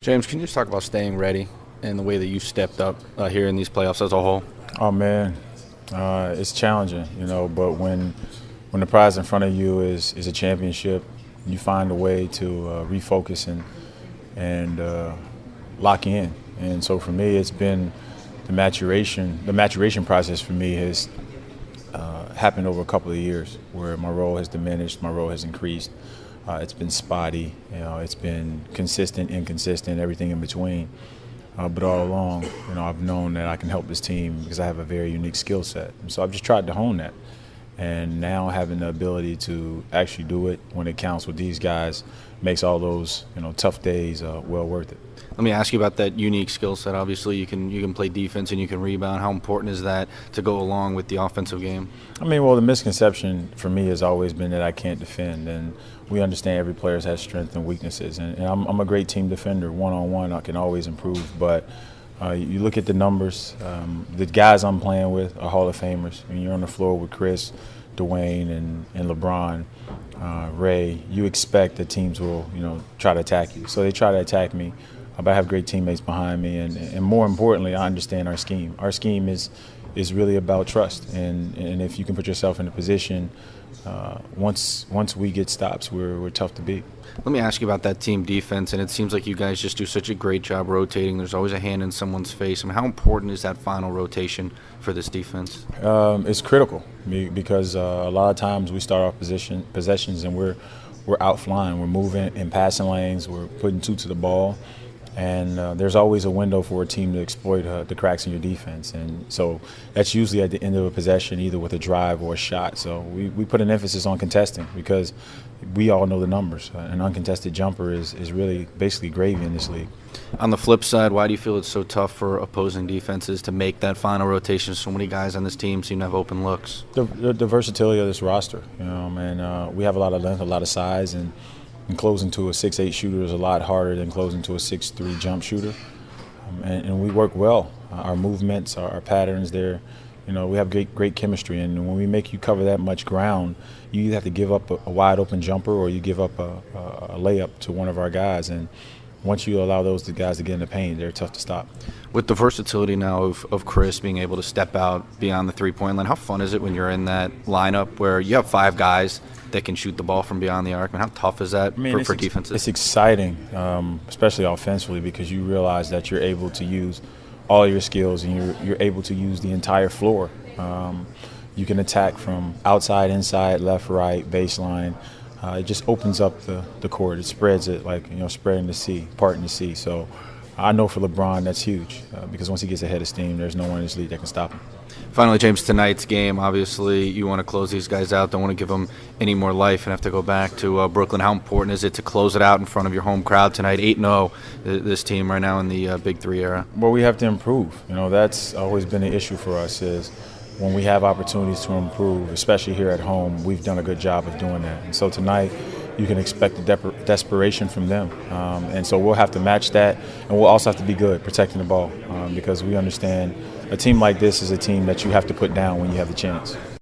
James, can you just talk about staying ready and the way that you stepped up here in these playoffs as a whole? Oh man, it's challenging, But when the prize in front of you is a championship, you find a way to refocus and lock in. And so for me, it's been the maturation. The maturation process for me has happened over a couple of years, where my role has diminished, my role has increased. It's been spotty, it's been consistent, inconsistent, everything in between. But all along, I've known that I can help this team because I have a very unique skill set. And so I've just tried to hone that. And now having the ability to actually do it when it counts with these guys makes all those, tough days well worth it. Let me ask you about that unique skill set. Obviously, you can play defense and you can rebound. How important is that to go along with the offensive game? Well, the misconception for me has always been that I can't defend, and we understand every player has strengths and weaknesses. And I'm a great team defender. One-on-one, I can always improve. But you look at the numbers. The guys I'm playing with are Hall of Famers. When you're on the floor with Chris, Dwayne, and LeBron, Ray, you expect that teams will, try to attack you. So they try to attack me. But I have great teammates behind me, and more importantly, I understand our scheme. Our scheme is really about trust, and if you can put yourself in a position, once we get stops, we're tough to beat. Let me ask you about that team defense, and it seems like you guys just do such a great job rotating. There's always a hand in someone's face. How important is that final rotation for this defense? It's critical because a lot of times we start off possessions and we're out flying, we're moving in passing lanes, we're putting two to the ball. And there's always a window for a team to exploit the cracks in your defense. And so that's usually at the end of a possession, either with a drive or a shot. So we put an emphasis on contesting because we all know the numbers. An uncontested jumper is really basically gravy in this league. On the flip side, why do you feel it's so tough for opposing defenses to make that final rotation? So many guys on this team seem to have open looks. The versatility of this roster, and we have a lot of length, a lot of size, and closing to a 6'8" shooter is a lot harder than closing to a 6'3" jump shooter. And we work well. Our movements, our patterns there, we have great chemistry. And when we make you cover that much ground, you either have to give up a wide open jumper or you give up a layup to one of our guys. And once you allow those guys to get in the paint, they're tough to stop. With the versatility now of Chris being able to step out beyond the three-point line, how fun is it when you're in that lineup where you have five guys that can shoot the ball from beyond the arc? How tough is that for defenses? It's exciting, especially offensively, because you realize that you're able to use all your skills and you're able to use the entire floor. You can attack from outside, inside, left, right, baseline. It just opens up the court. It spreads it like spreading the sea, parting the sea. So I know for LeBron that's huge because once he gets ahead of steam, there's no one in this league that can stop him. Finally, James, tonight's game, obviously you want to close these guys out, don't want to give them any more life and have to go back to Brooklyn. How important is it to close it out in front of your home crowd tonight? 8-0, this team right now in the Big Three era. Well, we have to improve. That's always been an issue for us is when we have opportunities to improve, especially here at home, we've done a good job of doing that. And so tonight, you can expect desperation from them. And so we'll have to match that, and we'll also have to be good protecting the ball because we understand a team like this is a team that you have to put down when you have the chance.